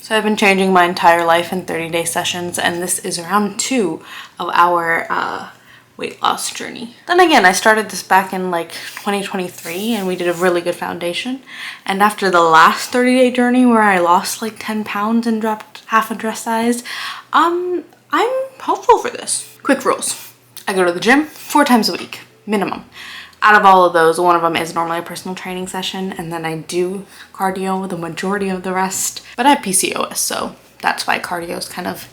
So I've been changing my entire life in 30-day sessions, and this is round 2 of our weight loss journey. Then again, I started this back in like 2023 and we did a really good foundation. And after the last 30-day journey where I lost like 10 pounds and dropped half a dress size, I'm hopeful for this. Quick rules. I go to the gym 4 times a week, minimum. Out of all of those, one of them is normally a personal training session, and then I do cardio the majority of the rest. But I have PCOS, so that's why cardio is kind of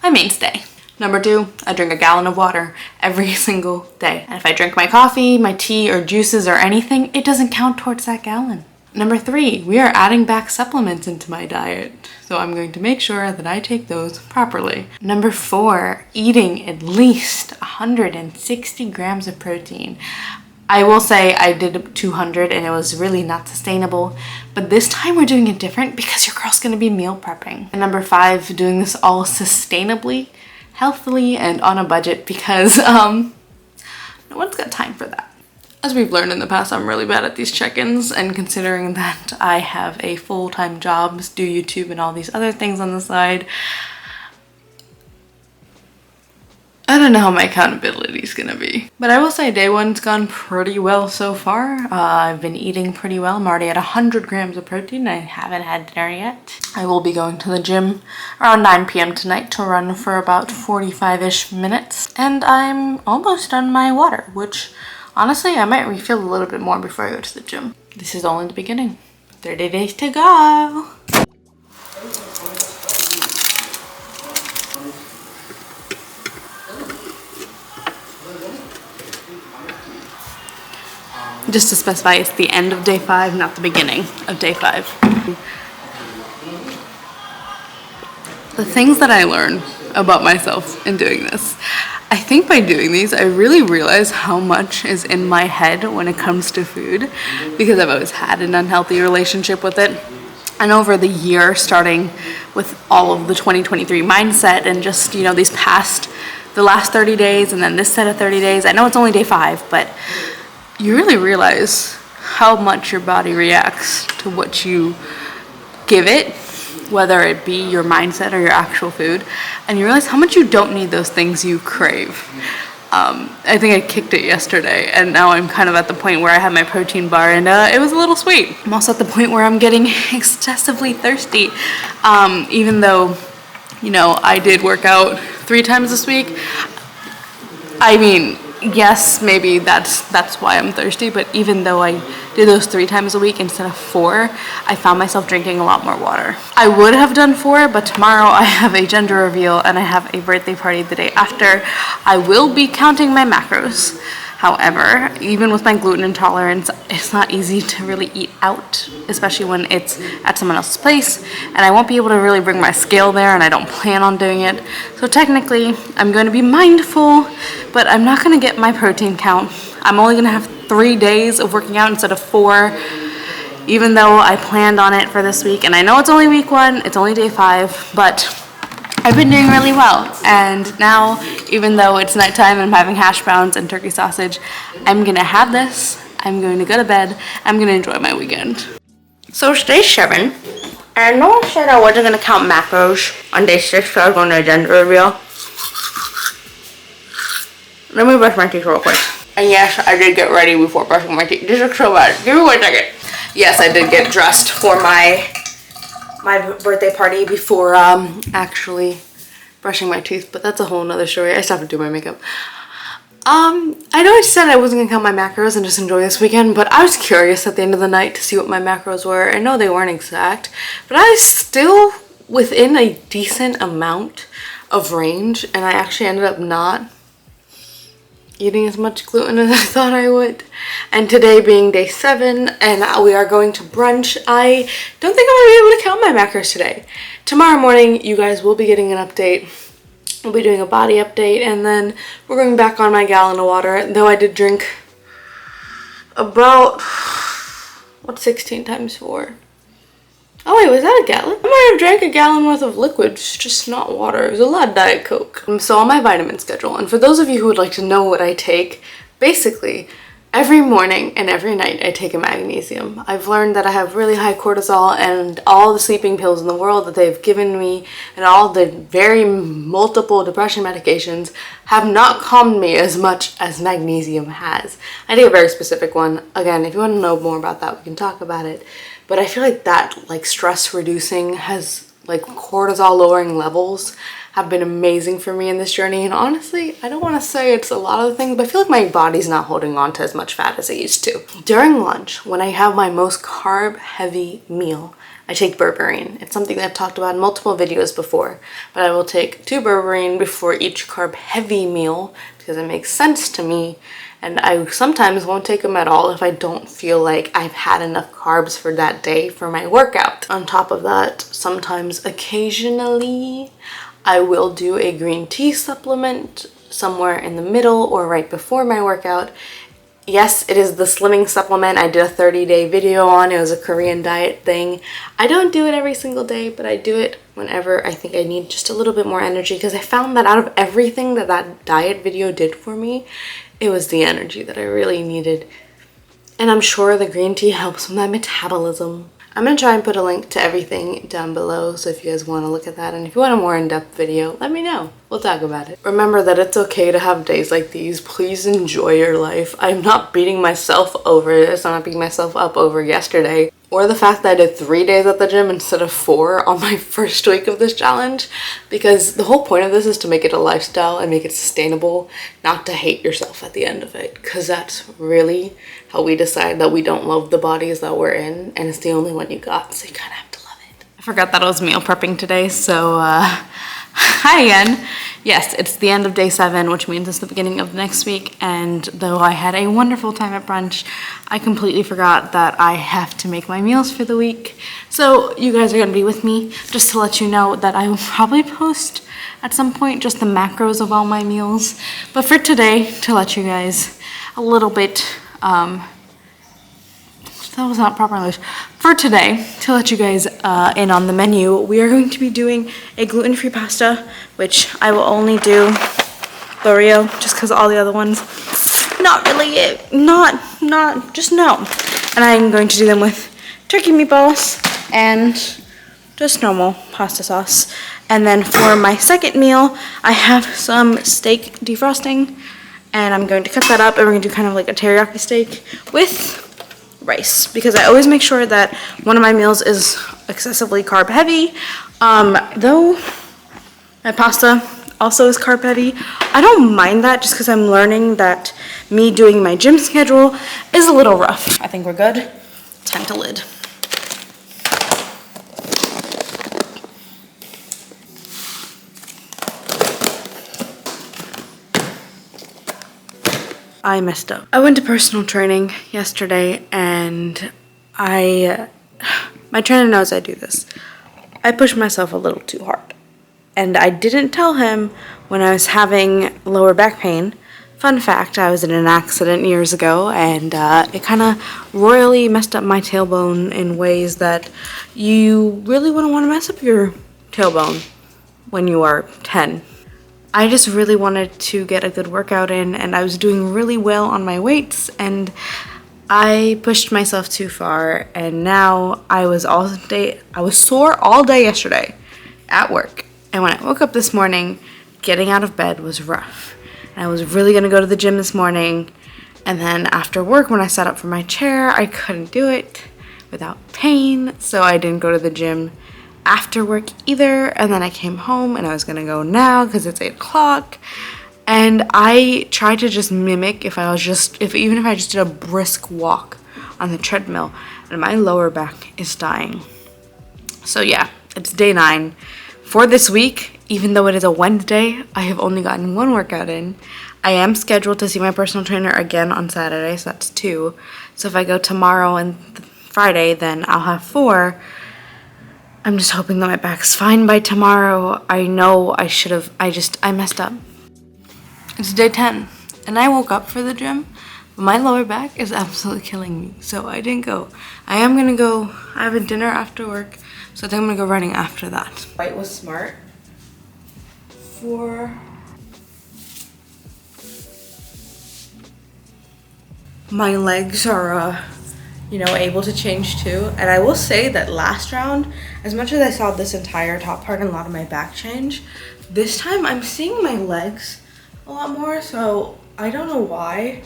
my mainstay. Number 2, I drink a gallon of water every single day. And if I drink my coffee, my tea, or juices or anything, it doesn't count towards that gallon. Number 3, we are adding back supplements into my diet. So I'm going to make sure that I take those properly. Number 4, eating at least 160 grams of protein. I will say I did 200 and it was really not sustainable, but this time we're doing it different because your girl's gonna be meal prepping. And number 5, doing this all sustainably, healthily, and on a budget because no one's got time for that. As we've learned in the past, I'm really bad at these check-ins, and considering that I have a full-time job, do YouTube and all these other things on the side, I don't know how my accountability is gonna be. But I will say day 1's gone pretty well so far. I've been eating pretty well. I'm already at 100 grams of protein. I haven't had dinner yet. I will be going to the gym around 9 p.m. tonight to run for about 45-ish minutes. And I'm almost done my water, which honestly, I might refill a little bit more before I go to the gym. This is only the beginning. 30 days to go. Just to specify, it's the end of day 5, not the beginning of day 5. The things that I learn about myself in doing this. I think by doing these, I really realize how much is in my head when it comes to food, because I've always had an unhealthy relationship with it. And over the year, starting with all of the 2023 mindset and just, you know, the last 30 days and then this set of 30 days. I know it's only day 5, but you really realize how much your body reacts to what you give it, whether it be your mindset or your actual food, and you realize how much you don't need those things you crave. I think I kicked it yesterday, and now I'm kind of at the point where I have my protein bar, and it was a little sweet. I'm also at the point where I'm getting excessively thirsty, even though, you know, I did work out 3 times this week. I mean, yes, maybe that's why I'm thirsty, but even though I did those 3 times a week instead of 4, I found myself drinking a lot more water. I would have done 4, but tomorrow I have a gender reveal and I have a birthday party the day after. I will be counting my macros. However, even with my gluten intolerance, it's not easy to really eat out, especially when it's at someone else's place, and I won't be able to really bring my scale there, and I don't plan on doing it. So technically, I'm going to be mindful, but I'm not going to get my protein count. I'm only going to have 3 days of working out instead of 4, even though I planned on it for this week. And I know it's only week 1, it's only day 5, but I've been doing really well, and now, even though it's nighttime and I'm having hash browns and turkey sausage, I'm gonna have this, I'm going to go to bed, I'm gonna enjoy my weekend. So it's day 7, and I know I said I wasn't gonna count macros on day 6, so I was going to a gender reveal. Let me brush my teeth real quick. And yes, I did get ready before brushing my teeth. This looks so bad. Give me 1 second. Yes, I did get dressed for my birthday party before actually brushing my teeth, but that's a whole nother story. I still have to do my makeup. I know I said I wasn't gonna count my macros and just enjoy this weekend, but I was curious at the end of the night to see what my macros were. I know they weren't exact, but I was still within a decent amount of range, and I actually ended up not eating as much gluten as I thought I would. And today being day 7 and we are going to brunch, I don't think I'm gonna be able to count my macros today. Tomorrow morning you guys will be getting an update. We'll be doing a body update, and then we're going back on my gallon of water, though I did drink about, what's 16 times 4? Oh wait, was that a gallon? I might have drank a gallon worth of liquids, just not water. It was a lot of Diet Coke. I'm still on my vitamin schedule, and for those of you who would like to know what I take, basically, Every morning and every night I take a magnesium. I've learned that I have really high cortisol, and all the sleeping pills in the world that they've given me and all the very multiple depression medications have not calmed me as much as magnesium has. I take a very specific one. Again, if you want to know more about that, we can talk about it. But I feel like that, like, stress reducing has, like, cortisol lowering levels have been amazing for me in this journey. And honestly, I don't want to say it's a lot of things, but I feel like my body's not holding on to as much fat as it used to. During lunch, when I have my most carb heavy meal, I take Berberine. It's something that I've talked about in multiple videos before, but I will take 2 Berberine before each carb heavy meal because it makes sense to me. And I sometimes won't take them at all if I don't feel like I've had enough carbs for that day for my workout. On top of that, sometimes occasionally I will do a green tea supplement somewhere in the middle or right before my workout. Yes, it is the slimming supplement I did a 30-day video on. It was a Korean diet thing. I don't do it every single day, but I do it whenever I think I need just a little bit more energy, because I found that out of everything that that diet video did for me, it was the energy that I really needed. And I'm sure the green tea helps with my metabolism. I'm going to try and put a link to everything down below, so if you guys want to look at that, and if you want a more in-depth video, let me know. We'll talk about it. Remember that it's okay to have days like these. Please enjoy your life. I'm not beating myself over this. I'm not beating myself up over yesterday, or the fact that I did 3 days at the gym instead of 4 on my first week of this challenge, because the whole point of this is to make it a lifestyle and make it sustainable, not to hate yourself at the end of it, because that's really how we decide that we don't love the bodies that we're in, and it's the only one you got, so you kind of have to love it. I forgot that I was meal prepping today, so hi again. Yes, it's the end of day 7, which means it's the beginning of next week, and though I had a wonderful time at brunch, I completely forgot that I have to make my meals for the week. So you guys are gonna be with me, just to let you know that I will probably post at some point just the macros of all my meals. But for today, to let you guys a little bit, that was not proper English. For today, to let you guys in on the menu, we are going to be doing a gluten-free pasta, which I will only do L'Oreo, just because all the other ones, not really it, just no. And I'm going to do them with turkey meatballs and just normal pasta sauce. And then for my second meal, I have some steak defrosting, and I'm going to cut that up, and we're going to do kind of like a teriyaki steak with rice, because I always make sure that one of my meals is excessively carb heavy. Though my pasta also is carb heavy, I don't mind that, just because I'm learning that me doing my gym schedule is a little rough. I think we're good. Time to lid. I messed up. I went to personal training yesterday, and my trainer knows I do this. I pushed myself a little too hard, and I didn't tell him when I was having lower back pain. Fun fact, I was in an accident years ago, and it kind of royally messed up my tailbone in ways that you really wouldn't want to mess up your tailbone when you are 10. I just really wanted to get a good workout in, and I was doing really well on my weights, and I pushed myself too far, and now I was sore all day yesterday at work. And when I woke up this morning, getting out of bed was rough. And I was really gonna go to the gym this morning, and then after work, when I sat up from my chair, I couldn't do it without pain, so I didn't go to the gym after work either. And then I came home, and I was gonna go now because it's 8 o'clock, and I tried to just mimic even if I just did a brisk walk on the treadmill, and my lower back is dying. So yeah, it's day 9 for this week. Even though it is a Wednesday, I have only gotten 1 workout in. I am scheduled to see my personal trainer again on Saturday, so that's 2. So if I go tomorrow and Friday, then I'll have 4. I'm just hoping that my back's fine by tomorrow. I know I messed up. It's day 10, and I woke up for the gym, but my lower back is absolutely killing me, so I didn't go. I am gonna go, I have a dinner after work, so I think I'm gonna go running after that. White was smart my legs are, you know, able to change too. And I will say that last round, as much as I saw this entire top part and a lot of my back change, this time I'm seeing my legs a lot more. So I don't know why,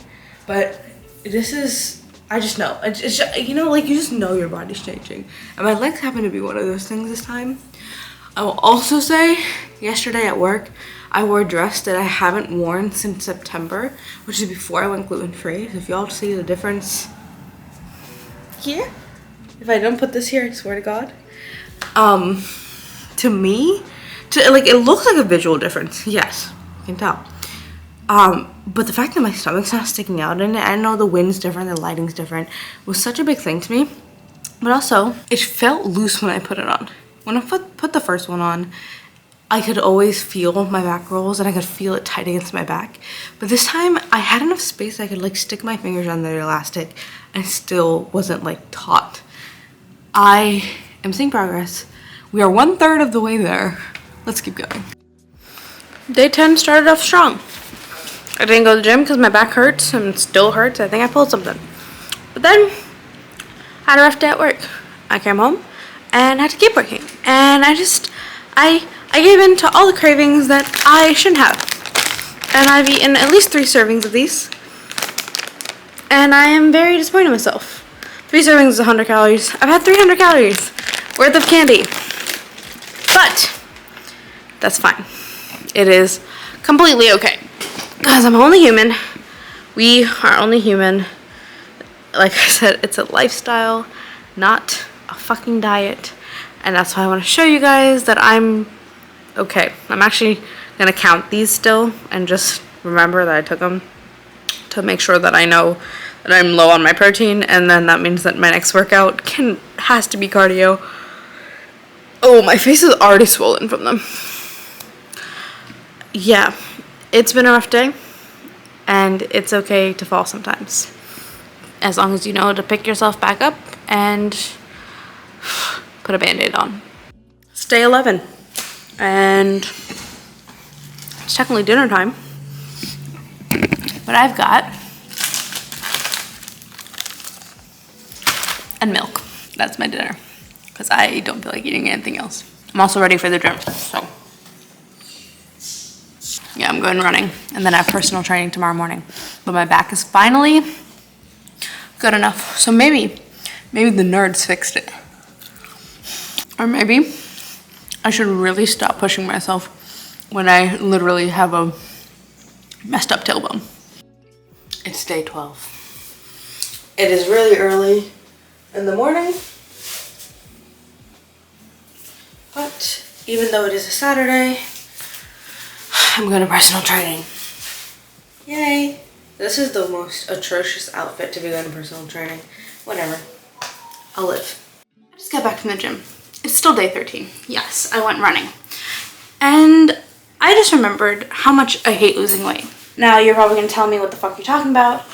but this is, I just know. It's just, you know, like you just know your body's changing. And my legs happen to be one of those things this time. I will also say, yesterday at work, I wore a dress that I haven't worn since September, which is before I went gluten-free. So if y'all see the difference here, if I don't put this here, I swear to God. To me, like, it looks like a visual difference. Yes, you can tell. But the fact that my stomach's not sticking out in it, I know the wind's different, the lighting's different, was such a big thing to me. But also, it felt loose when I put it on. When I put the first one on, I could always feel my back rolls and I could feel it tight against my back. But this time, I had enough space I could like stick my fingers on the elastic and still wasn't like taut. I am seeing progress. We are 1/3 of the way there. Let's keep going. Day 10 started off strong. I didn't go to the gym because my back hurts and it still hurts. I think I pulled something. But then, I had a rough day at work. I came home and had to keep working. And I gave in to all the cravings that I shouldn't have. And I've eaten at least 3 servings of these. And I am very disappointed in myself. 3 servings is 100 calories. I've had 300 calories worth of candy. But that's fine. It is completely okay. Because I'm only human. We are only human. Like I said, it's a lifestyle, not a fucking diet. And that's why I want to show you guys that I'm okay. I'm actually going to count these still and just remember that I took them to make sure that I know that I'm low on my protein. And then that means that my next workout has to be cardio. Oh, my face is already swollen from them. Yeah, it's been a rough day. And it's okay to fall sometimes. As long as you know to pick yourself back up and put a band-aid on. It's day 11. And it's technically dinner time. But I've got and milk. That's my dinner. Because I don't feel like eating anything else. I'm also ready for the gym. So yeah, I'm going running. And then I have personal training tomorrow morning. But my back is finally good enough. So maybe the nerds fixed it. Or maybe I should really stop pushing myself when I literally have a messed up tailbone. It's day 12. It is really early in the morning. But even though it is a Saturday, I'm going to personal training. Yay. This is the most atrocious outfit to be going to personal training. Whatever. I'll live. I just got back from the gym. It's still day 13. Yes, I went running. And I just remembered how much I hate losing weight. Now, you're probably going to tell me what the fuck you're talking about.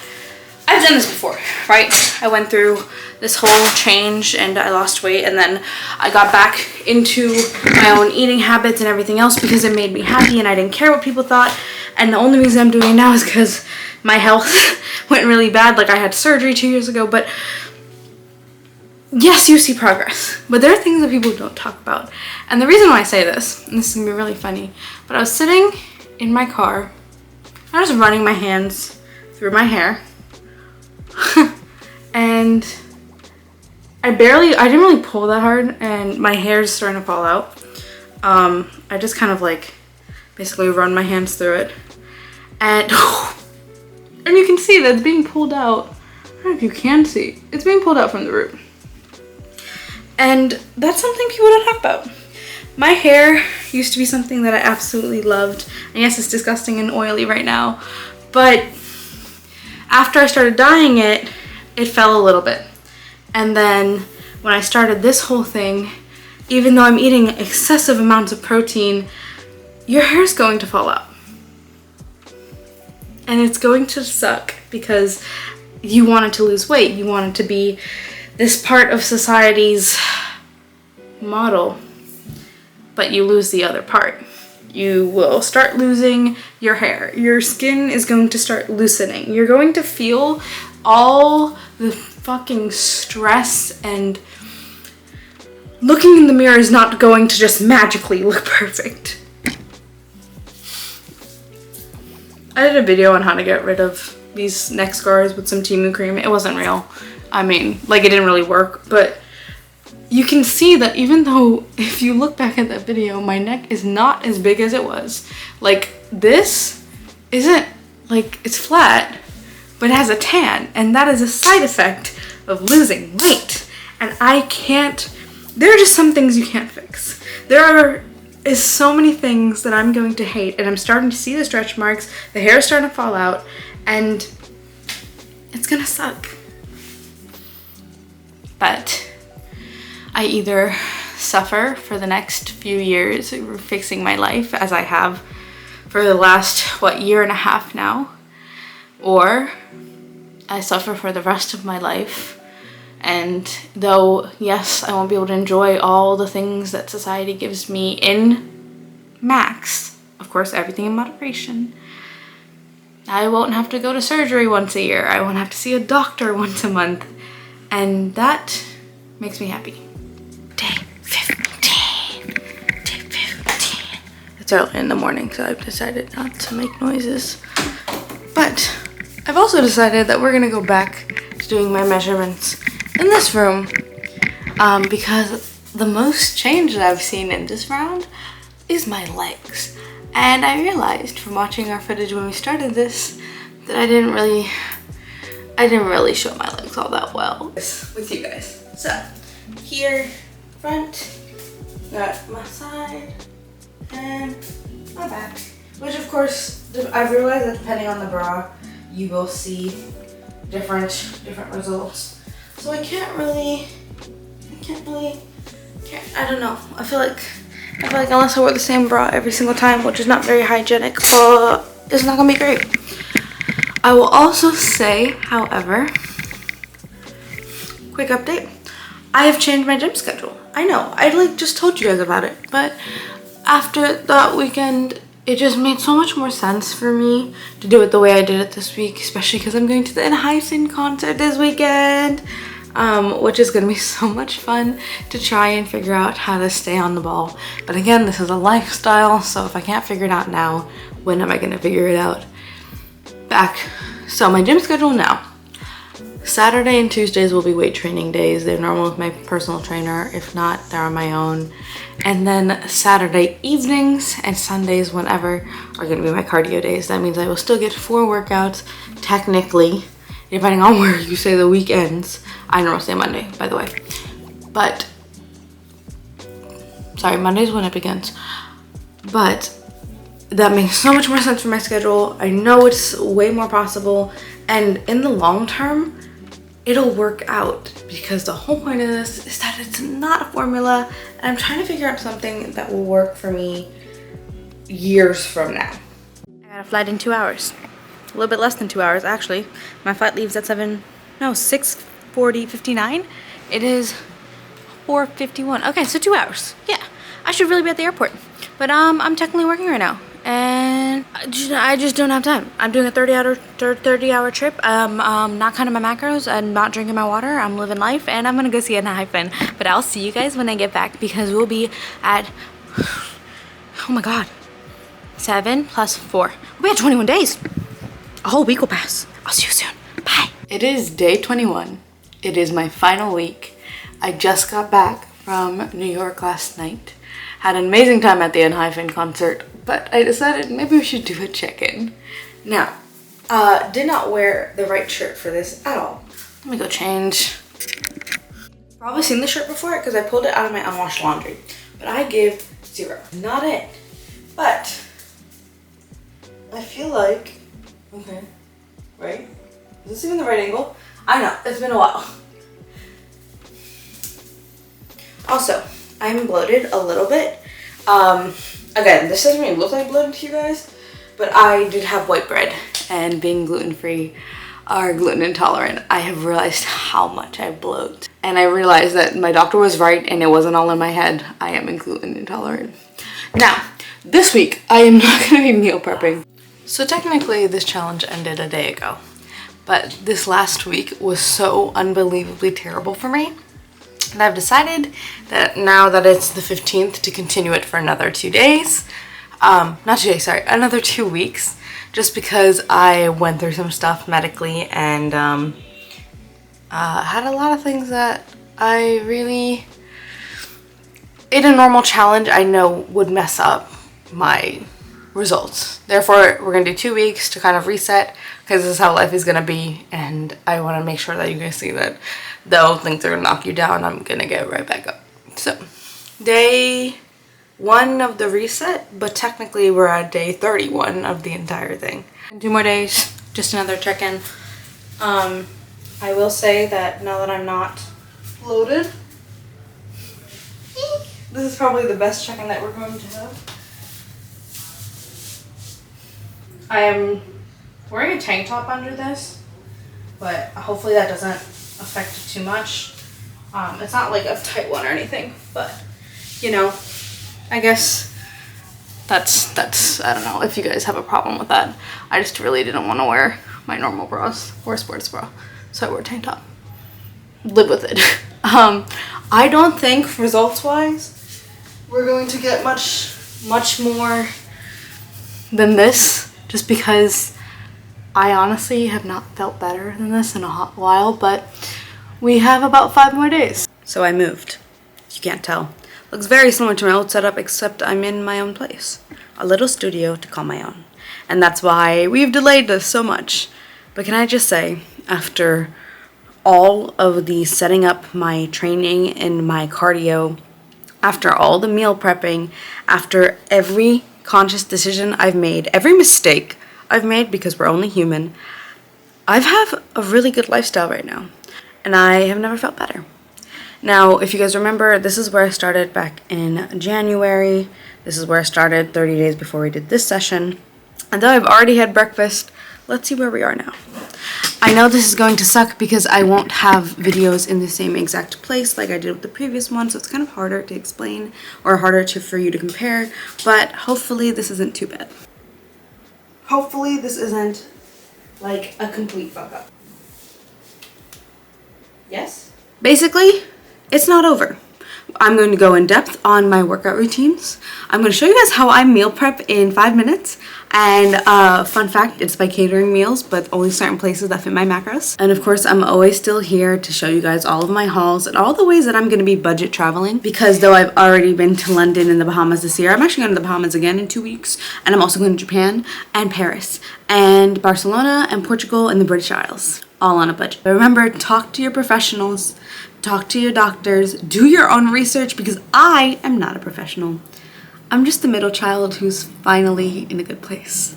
I've done this before, right? I went through this whole change and I lost weight, and then I got back into my own eating habits and everything else because it made me happy and I didn't care what people thought. And the only reason I'm doing it now is because my health went really bad. Like, I had surgery 2 years ago, but yes, you see progress, but there are things that people don't talk about. And the reason why I say this, and this is gonna be really funny, but I was sitting in my car, I was running my hands through my hair, and I didn't really pull that hard, and my hair is starting to fall out. I just kind of like basically run my hands through it, and you can see that it's being pulled out. I don't know if you can see, it's being pulled out from the root. And that's something people don't talk about. My hair used to be something that I absolutely loved. And yes, it's disgusting and oily right now. But after I started dyeing it, it fell a little bit. And then when I started this whole thing, even though I'm eating excessive amounts of protein, your hair is going to fall out. And it's going to suck because you wanted to lose weight. You wanted to be this part of society's model, but you lose the other part. You will start losing your hair. Your skin is going to start loosening. You're going to feel all the fucking stress and looking in the mirror is not going to just magically look perfect. I did a video on how to get rid of these neck scars with some Timu cream. It wasn't real. I mean, like, it didn't really work, but you can see that even though if you look back at that video, my neck is not as big as it was. Like, this isn't, like, it's flat, but it has a tan, and that is a side effect of losing weight. And I can't, there are just some things you can't fix. There is so many things that I'm going to hate, and I'm starting to see the stretch marks, the hair is starting to fall out, and it's gonna suck. But I either suffer for the next few years fixing my life, as I have for the last, what, year and a half now, or I suffer for the rest of my life. And though, yes, I won't be able to enjoy all the things that society gives me in max, of course, everything in moderation, I won't have to go to surgery once a year. I won't have to see a doctor once a month. And that makes me happy. Day 15. Day 15. It's early in the morning, so I've decided not to make noises. But I've also decided that we're gonna go back to doing my measurements in this room, because the most change that I've seen in this round is my legs. And I realized from watching our footage when we started this that I didn't really show my legs all that well with you guys. So here, front, got my side and my back, which of course I've realized that depending on the bra you will see different results. So I don't know. I feel like unless I wear the same bra every single time, which is not very hygienic, it's not gonna be great. I will also say, however, quick update, I have changed my gym schedule. I know, I like just told you guys about it, but after that weekend, it just made so much more sense for me to do it the way I did it this week, especially because I'm going to the Enhypen concert this weekend, which is going to be so much fun to try and figure out how to stay on the ball. But again, this is a lifestyle, so if I can't figure it out now, when am I going to figure it out? So my gym schedule now. Saturday and Tuesdays will be weight training days. They're normal with my personal trainer. If not, they're on my own. And then Saturday evenings and Sundays, whenever, are gonna be my cardio days. That means I will still get 4 workouts, technically, depending on where you say the weekends. I normally say Monday, by the way. But, sorry, Monday's when it begins. But that makes so much more sense for my schedule. I know it's way more possible. And in the long term, it'll work out, because the whole point of this is that it's not a formula, and I'm trying to figure out something that will work for me years from now. I got a flight in 2 hours. A little bit less than 2 hours, actually. My flight leaves at 6:59. It is 4:51. Okay, so 2 hours. Yeah, I should really be at the airport. But I'm technically working right now, and I just don't have time. I'm doing a 30-hour trip. Not counting my macros. I'm not drinking my water. I'm living life, and I'm gonna go see Enhypen. But I'll see you guys when I get back, because we'll be at, oh my god, 7 + 4. We'll be at 21 days. A whole week will pass. I'll see you soon. Bye. It is day 21. It is my final week. I just got back from New York last night. Had an amazing time at the Enhypen concert, but I decided maybe we should do a check-in. Now, did not wear the right shirt for this at all. Let me go change. Probably seen this shirt before because I pulled it out of my unwashed laundry, but I give 0. Not it. But I feel like, okay, right? Is this even the right angle? I know, it's been a while. Also, I'm bloated a little bit. Again, this doesn't really look like bloated to you guys, but I did have white bread, and being gluten-free or gluten intolerant, I have realized how much I bloat. And I realized that my doctor was right and it wasn't all in my head. I am gluten intolerant. Now, this week, I am not gonna be meal prepping. So technically, this challenge ended a day ago, but this last week was so unbelievably terrible for me. And I've decided that now that it's the 15th to continue it for another 2 days. Not 2 days, sorry, another 2 weeks. Just because I went through some stuff medically and had a lot of things that I really, in a normal challenge, I know would mess up my results. Therefore, we're gonna do 2 weeks to kind of reset, because this is how life is gonna be, and I want to make sure that you guys see that though things are gonna knock you down, I'm gonna get right back up. So, day 1 of the reset, but technically we're at day 31 of the entire thing. 2 more days, just another check-in. I will say that now that I'm not loaded, this is probably the best check-in that we're going to have. I am wearing a tank top under this, but hopefully that doesn't affect it too much. It's not like a tight one or anything, but you know, I guess that's I don't know if you guys have a problem with that. I just really didn't want to wear my normal bras or a sports bra, so I wore a tank top. Live with it. I don't think results-wise we're going to get much more than this, just because I honestly have not felt better than this in a hot while, but we have about 5 more days. So I moved. You can't tell. Looks very similar to my old setup, except I'm in my own place. A little studio to call my own. And that's why we've delayed this so much. But can I just say, after all of the setting up my training and my cardio, after all the meal prepping, after every conscious decision I've made, every mistake I've made, because we're only human, I have a really good lifestyle right now. And I have never felt better. Now, if you guys remember, this is where I started back in January. This is where I started 30 days before we did this session. And though I've already had breakfast, let's see where we are now. I know this is going to suck because I won't have videos in the same exact place like I did with the previous one, so it's kind of harder to explain or harder for you to compare, but hopefully this isn't too bad. Hopefully this isn't like a complete fuck up. Yes? Basically, it's not over. I'm going to go in depth on my workout routines. I'm going to show you guys how I meal prep in 5 minutes. And fun fact, it's by catering meals, but only certain places that fit my macros. And of course, I'm always still here to show you guys all of my hauls and all the ways that I'm going to be budget traveling. Because though I've already been to London and the Bahamas this year, I'm actually going to the Bahamas again in 2 weeks. And I'm also going to Japan and Paris and Barcelona and Portugal and the British Isles. All on a budget. But remember, talk to your professionals, talk to your doctors, do your own research, because I am not a professional. I'm just the middle child who's finally in a good place.